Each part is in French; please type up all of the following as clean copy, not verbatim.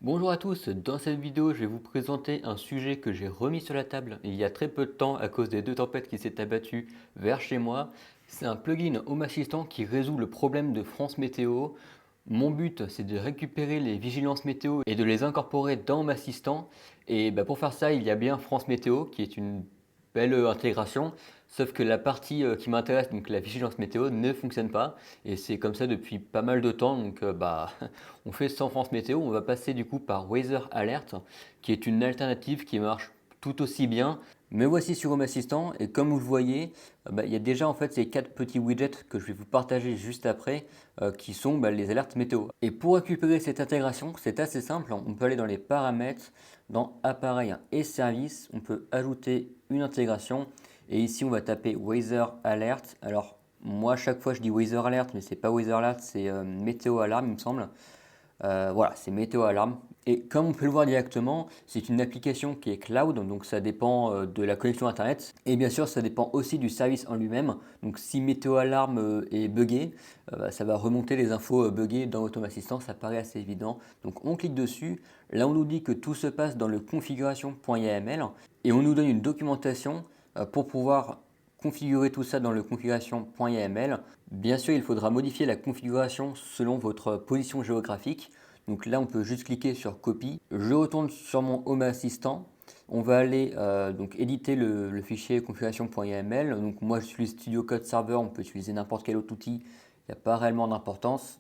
Bonjour à tous, dans cette vidéo je vais vous présenter un sujet que j'ai remis sur la table il y a très peu de temps à cause des deux tempêtes qui s'est abattues vers chez moi. C'est un plugin Home Assistant qui résout le problème de France Météo. Mon but c'est de récupérer les vigilances météo et de les incorporer dans Home Assistant. Et pour faire ça il y a bien France Météo qui est une belle intégration. Sauf que la partie qui m'intéresse, donc la vigilance météo, ne fonctionne pas. Et c'est comme ça depuis pas mal de temps. Donc on fait sans France Météo, on va passer du coup par Weather Alert, qui est une alternative qui marche tout aussi bien. Me voici sur Home Assistant et comme vous le voyez, il y a déjà en fait ces quatre petits widgets que je vais vous partager juste après, qui sont les alertes météo. Et pour récupérer cette intégration, c'est assez simple. On peut aller dans les paramètres, dans appareil et services, on peut ajouter une intégration. Et ici, on va taper Weather Alert. Alors, moi, à chaque fois, je dis Weather Alert, mais c'est pas Weather Alert, c'est Météo Alarme, il me semble. Voilà, c'est Météo Alarme. Et comme on peut le voir directement, c'est une application qui est cloud, donc ça dépend de la connexion Internet. Et bien sûr, ça dépend aussi du service en lui-même. Donc si Météo Alarme est buggé, ça va remonter les infos buggées dans Automation Assistant, ça paraît assez évident. Donc on clique dessus. Là, on nous dit que tout se passe dans le configuration.yml et on nous donne une documentation pour pouvoir configurer tout ça dans le configuration.yml. Bien sûr, il faudra modifier la configuration selon votre position géographique. Donc là, on peut juste cliquer sur copie. Je retourne sur mon Home Assistant. On va aller donc éditer le fichier configuration.yml. Donc moi, j'utilise Studio Code Server. On peut utiliser n'importe quel autre outil. Il n'y a pas réellement d'importance.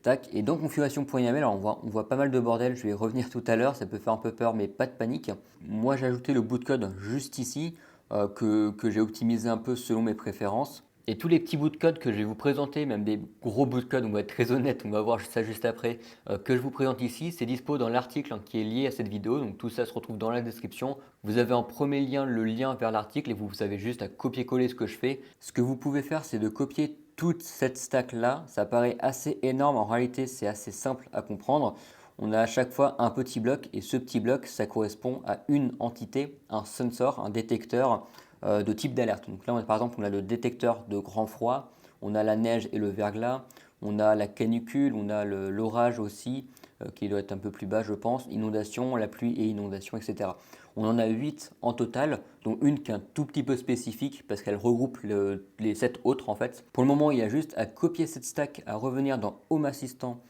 Tac. Et dans configuration.yml, alors on voit pas mal de bordel. Je vais y revenir tout à l'heure. Ça peut faire un peu peur, mais pas de panique. Moi, j'ai ajouté le bout de code juste ici, que j'ai optimisé un peu selon mes préférences. Et tous les petits bouts de code que je vais vous présenter, même des gros bouts de code, on va être très honnête, on va voir ça juste après, que je vous présente ici, c'est dispo dans l'article qui est lié à cette vidéo, donc tout ça se retrouve dans la description. Vous avez en premier lien le lien vers l'article et vous avez juste à copier-coller ce que je fais. Ce que vous pouvez faire, c'est de copier toute cette stack là, ça paraît assez énorme, en réalité c'est assez simple à comprendre. On a à chaque fois un petit bloc et ce petit bloc, ça correspond à une entité, un sensor, un détecteur de type d'alerte. Donc là, par exemple, on a le détecteur de grand froid, on a la neige et le verglas, on a la canicule, on a l'orage aussi, qui doit être un peu plus bas, je pense, inondation, la pluie et inondation, etc. On en a 8 en total, dont une qui est un tout petit peu spécifique parce qu'elle regroupe les 7 autres en fait. Pour le moment, il y a juste à copier cette stack, à revenir dans Home Assistant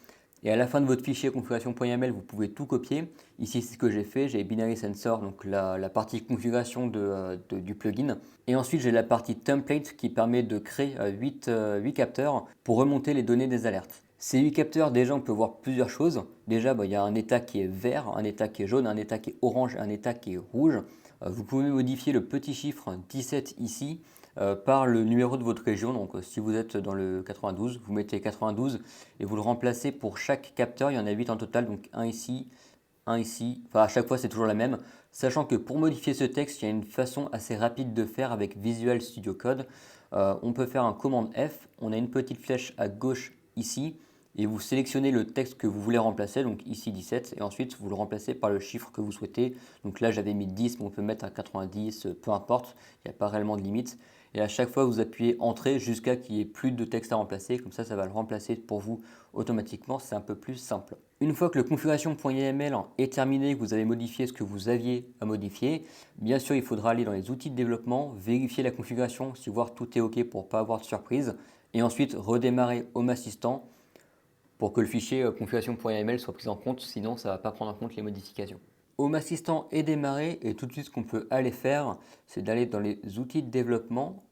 et à la fin de votre fichier configuration.yml, vous pouvez tout copier. Ici, c'est ce que j'ai fait. J'ai Binary Sensor, donc la partie configuration du plugin. Et ensuite, j'ai la partie template qui permet de créer 8 capteurs pour remonter les données des alertes. Ces 8 capteurs, déjà, on peut voir plusieurs choses. Déjà, il y a un état qui est vert, un état qui est jaune, un état qui est orange, un état qui est rouge. Vous pouvez modifier le petit chiffre 17 ici par le numéro de votre région. Donc si vous êtes dans le 92, vous mettez 92 et vous le remplacez pour chaque capteur. Il y en a 8 en total, donc un ici, un ici. Enfin, à chaque fois, c'est toujours la même. Sachant que pour modifier ce texte, il y a une façon assez rapide de faire avec Visual Studio Code. On peut faire un commande F. On a une petite flèche à gauche ici et vous sélectionnez le texte que vous voulez remplacer, donc ici 17, et ensuite vous le remplacez par le chiffre que vous souhaitez. Donc là j'avais mis 10, mais on peut mettre à 90, peu importe, il n'y a pas réellement de limite. Et à chaque fois vous appuyez Entrée jusqu'à qu'il n'y ait plus de texte à remplacer, comme ça va le remplacer pour vous automatiquement, c'est un peu plus simple. Une fois que le configuration.yml est terminé, que vous avez modifié ce que vous aviez à modifier, bien sûr il faudra aller dans les outils de développement, vérifier la configuration, si voir tout est OK pour ne pas avoir de surprise, et ensuite redémarrer Home Assistant pour que le fichier configuration.yml soit pris en compte, sinon ça ne va pas prendre en compte les modifications. Home Assistant est démarré et tout de suite ce qu'on peut aller faire, c'est d'aller dans les outils de développement,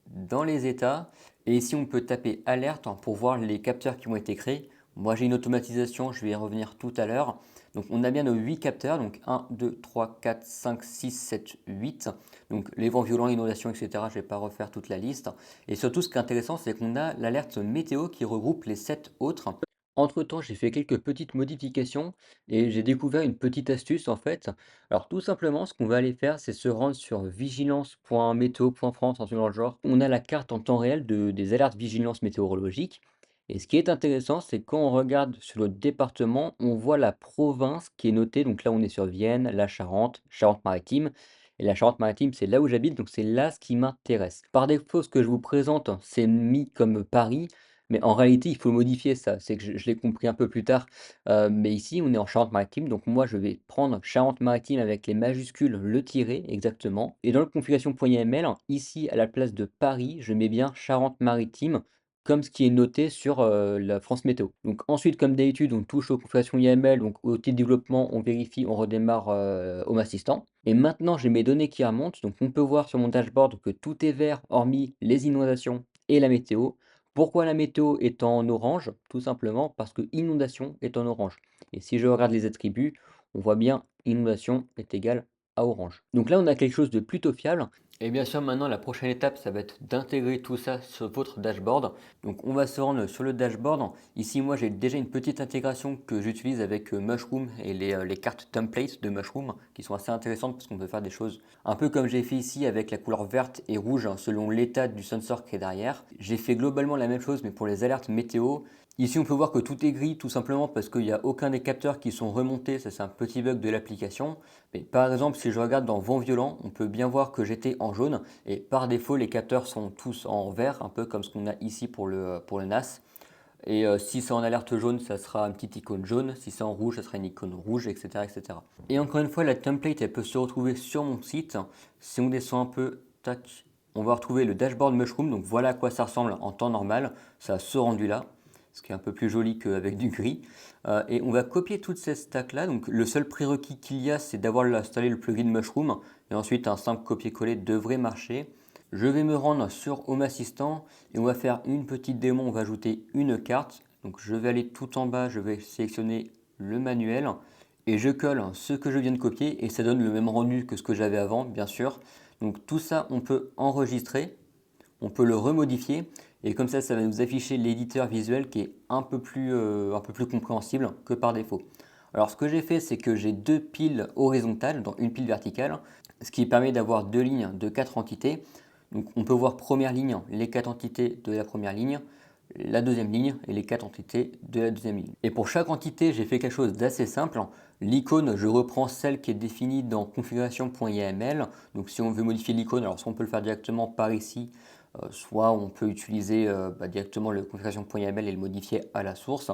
dans les états, et ici on peut taper alerte pour voir les capteurs qui ont été créés. Moi j'ai une automatisation, je vais y revenir tout à l'heure. Donc on a bien nos 8 capteurs, donc 1, 2, 3, 4, 5, 6, 7, 8. Donc les vents violents, inondations, etc. Je ne vais pas refaire toute la liste. Et surtout ce qui est intéressant, c'est qu'on a l'alerte météo qui regroupe les 7 autres. Entre-temps, j'ai fait quelques petites modifications et j'ai découvert une petite astuce en fait. Alors tout simplement, ce qu'on va aller faire, c'est se rendre sur vigilance.météo.france, un truc dans le genre. On a la carte en temps réel des alertes vigilance météorologique. Et ce qui est intéressant, c'est quand on regarde sur le département, on voit la province qui est notée. Donc là, on est sur Vienne, la Charente, Charente-Maritime. Et la Charente-Maritime, c'est là où j'habite, donc c'est là ce qui m'intéresse. Par défaut, ce que je vous présente, c'est mis comme Paris. Mais en réalité, il faut modifier ça. C'est que je l'ai compris un peu plus tard, mais ici, on est en Charente-Maritime, donc moi, je vais prendre Charente-Maritime avec les majuscules, le tiret exactement et dans la configuration .yml, ici, à la place de Paris, je mets bien Charente-Maritime comme ce qui est noté sur, la France Météo. Donc ensuite, comme d'habitude, on touche aux configurations YAML, donc outil de développement, on vérifie, on redémarre, Home Assistant et maintenant, j'ai mes données qui remontent, donc on peut voir sur mon dashboard que tout est vert hormis les inondations et la météo. Pourquoi la météo est en orange? Tout simplement parce que inondation est en orange. Et si je regarde les attributs, on voit bien inondation est égal à orange. Donc là, on a quelque chose de plutôt fiable. Et bien sûr, maintenant, la prochaine étape, ça va être d'intégrer tout ça sur votre dashboard. Donc, on va se rendre sur le dashboard. Ici, moi, j'ai déjà une petite intégration que j'utilise avec Mushroom et les cartes templates de Mushroom qui sont assez intéressantes parce qu'on peut faire des choses un peu comme j'ai fait ici avec la couleur verte et rouge selon l'état du sensor qui est derrière. J'ai fait globalement la même chose, mais pour les alertes météo. Ici, on peut voir que tout est gris tout simplement parce qu'il n'y a aucun des capteurs qui sont remontés. Ça, c'est un petit bug de l'application. Mais par exemple, si je regarde dans vent violent, on peut bien voir que j'étais en jaune et par défaut, les capteurs sont tous en vert, un peu comme ce qu'on a ici pour le NAS. Et si c'est en alerte jaune, ça sera une petite icône jaune. Si c'est en rouge, ça sera une icône rouge, etc., etc. Et encore une fois, la template, elle peut se retrouver sur mon site. Si on descend un peu, tac, on va retrouver le dashboard Mushroom. Donc voilà à quoi ça ressemble en temps normal. Ça a ce rendu là, ce qui est un peu plus joli qu'avec du gris. Et on va copier toute cette stack là. Donc le seul prérequis qu'il y a, c'est d'avoir installé le plugin Mushroom. Et ensuite, un simple copier-coller devrait marcher. Je vais me rendre sur Home Assistant et on va faire une petite démo. On va ajouter une carte. Donc je vais aller tout en bas, je vais sélectionner le manuel et je colle ce que je viens de copier et ça donne le même rendu que ce que j'avais avant, bien sûr. Donc tout ça, on peut enregistrer, on peut le remodifier et comme ça va nous afficher l'éditeur visuel qui est un peu plus compréhensible que par défaut. Alors ce que j'ai fait, c'est que j'ai deux piles horizontales dans une pile verticale, ce qui permet d'avoir deux lignes de quatre entités. Donc on peut voir première ligne, les quatre entités de la première ligne, la deuxième ligne et les quatre entités de la deuxième ligne. Et pour chaque entité, j'ai fait quelque chose d'assez simple. L'icône, je reprends celle qui est définie dans configuration.yml. Donc si on veut modifier l'icône, alors soit on peut le faire directement par ici, soit on peut utiliser directement le configuration.yml et le modifier à la source.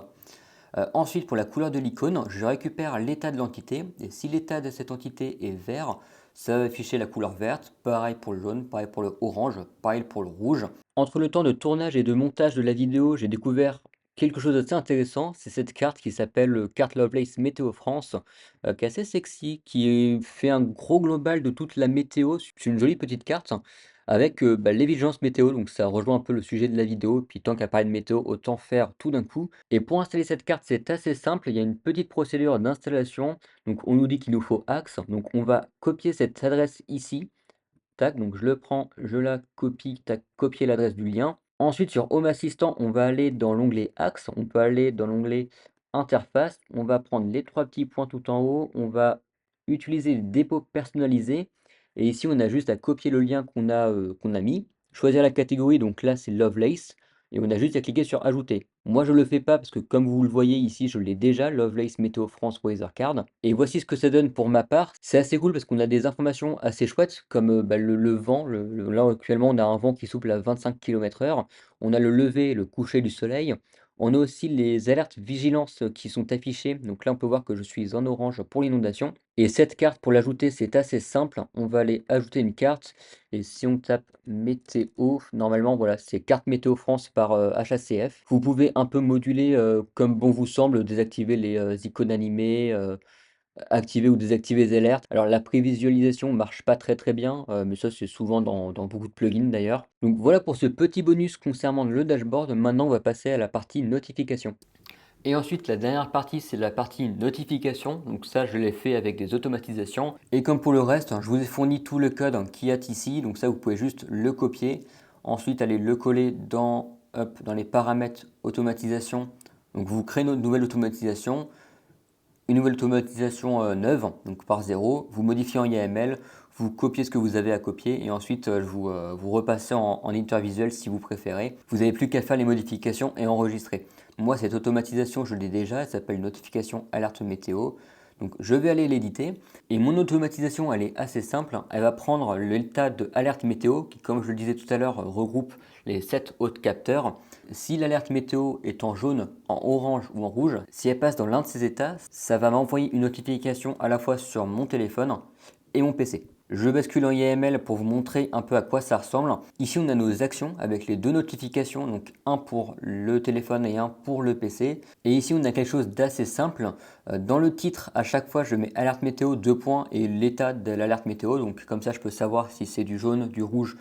Ensuite, pour la couleur de l'icône, je récupère l'état de l'entité. Et si l'état de cette entité est vert, ça va afficher la couleur verte. Pareil pour le jaune, pareil pour le orange, pareil pour le rouge. Entre le temps de tournage et de montage de la vidéo, j'ai découvert quelque chose d'assez intéressant. C'est cette carte qui s'appelle carte Lovelace Météo France, qui est assez sexy, fait un gros global de toute la météo. C'est une jolie petite carte avec les vigilances météo, donc ça rejoint un peu le sujet de la vidéo. Puis tant qu'à parler de météo, autant faire tout d'un coup. Et pour installer cette carte, c'est assez simple. Il y a une petite procédure d'installation. Donc on nous dit qu'il nous faut Axe. Donc on va copier cette adresse ici. Tac, donc je le prends, je la copie, tac, copier l'adresse du lien. Ensuite, sur Home Assistant, on va aller dans l'onglet Axe, on peut aller dans l'onglet Interface, on va prendre les trois petits points tout en haut, on va utiliser le dépôt personnalisé, et ici on a juste à copier le lien qu'on a mis, choisir la catégorie, donc là c'est Lovelace, et on a juste à cliquer sur Ajouter. Moi je ne le fais pas parce que comme vous le voyez ici, je l'ai déjà, Lovelace Météo France Weather Card. Et voici ce que ça donne pour ma part. C'est assez cool parce qu'on a des informations assez chouettes comme le vent. Là actuellement on a un vent qui souffle à 25 km/h. On a le lever et le coucher du soleil. On a aussi les alertes vigilance qui sont affichées. Donc là on peut voir que je suis en orange pour l'inondation. Et cette carte pour l'ajouter c'est assez simple. On va aller ajouter une carte. Et si on tape météo, normalement, voilà, c'est carte météo France par HACF. Vous pouvez un peu moduler comme bon vous semble, désactiver les icônes animées, activer ou désactiver les alertes. Alors la prévisualisation marche pas très très bien, mais ça c'est souvent dans beaucoup de plugins d'ailleurs. Donc voilà pour ce petit bonus concernant le dashboard. Maintenant, on va passer à la partie notification. Et ensuite, la dernière partie, c'est la partie notification. Donc ça, je l'ai fait avec des automatisations. Et comme pour le reste, je vous ai fourni tout le code qui est ici. Donc ça, vous pouvez juste le copier. Ensuite, aller le coller dans les paramètres automatisation. Donc vous créez une nouvelle automatisation. Une nouvelle automatisation neuve, donc par zéro. Vous modifiez en YAML. Vous copiez ce que vous avez à copier et ensuite vous repassez en éditeur visuel si vous préférez. Vous n'avez plus qu'à faire les modifications et enregistrer. Moi, cette automatisation, je l'ai déjà, elle s'appelle notification alerte météo. Donc, je vais aller l'éditer et mon automatisation, elle est assez simple. Elle va prendre l'état de alerte météo qui, comme je le disais tout à l'heure, regroupe les 7 autres capteurs. Si l'alerte météo est en jaune, en orange ou en rouge, si elle passe dans l'un de ces états, ça va m'envoyer une notification à la fois sur mon téléphone et mon PC. Je bascule en YAML pour vous montrer un peu à quoi ça ressemble. Ici, on a nos actions avec les deux notifications, donc un pour le téléphone et un pour le PC. Et ici, on a quelque chose d'assez simple. Dans le titre, à chaque fois, je mets alerte météo, deux points et l'état de l'alerte météo. Donc comme ça, je peux savoir si c'est du jaune, du rouge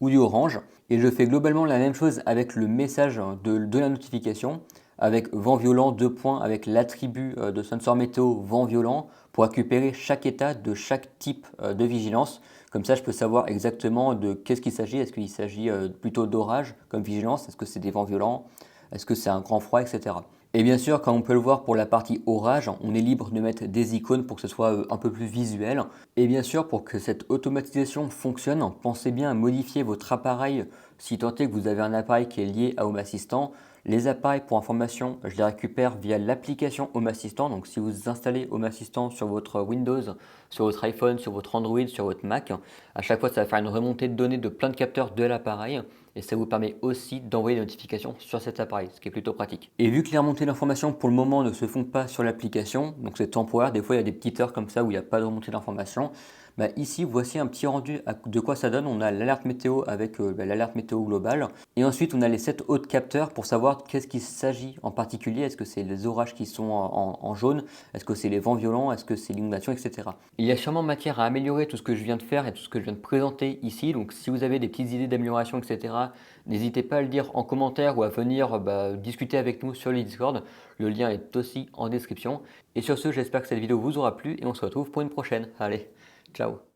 ou du orange. Et je fais globalement la même chose avec le message de la notification, avec vent violent, deux points, avec l'attribut de sensor météo vent violent pour récupérer chaque état de chaque type de vigilance. Comme ça, je peux savoir exactement de qu'est-ce qu'il s'agit. Est-ce qu'il s'agit plutôt d'orage comme vigilance? Est-ce que c'est des vents violents? Est-ce que c'est un grand froid, etc. Et bien sûr, comme on peut le voir pour la partie orage, on est libre de mettre des icônes pour que ce soit un peu plus visuel. Et bien sûr, pour que cette automatisation fonctionne, pensez bien à modifier votre appareil si tant est que vous avez un appareil qui est lié à Home Assistant. Les appareils, pour information, je les récupère via l'application Home Assistant. Donc si vous installez Home Assistant sur votre Windows, sur votre iPhone, sur votre Android, sur votre Mac, à chaque fois ça va faire une remontée de données de plein de capteurs de l'appareil et ça vous permet aussi d'envoyer des notifications sur cet appareil, ce qui est plutôt pratique. Et vu que les remontées d'informations pour le moment ne se font pas sur l'application, donc c'est temporaire, des fois il y a des petites heures comme ça où il n'y a pas de remontée d'informations, bah ici voici un petit rendu de quoi ça donne. On a l'alerte météo avec l'alerte météo globale et ensuite on a les 7 autres capteurs pour savoir qu'est-ce qu'il s'agit en particulier. Est-ce que c'est les orages qui sont en jaune? Est-ce que c'est les vents violents? Est-ce que c'est l'inondation, etc. Il y a sûrement matière à améliorer tout ce que je viens de faire et tout ce que je viens de présenter ici. Donc si vous avez des petites idées d'amélioration, etc., n'hésitez pas à le dire en commentaire ou à venir discuter avec nous sur le Discord. Le lien est aussi en description. Et sur ce, j'espère que cette vidéo vous aura plu et on se retrouve pour une prochaine. Allez, ciao!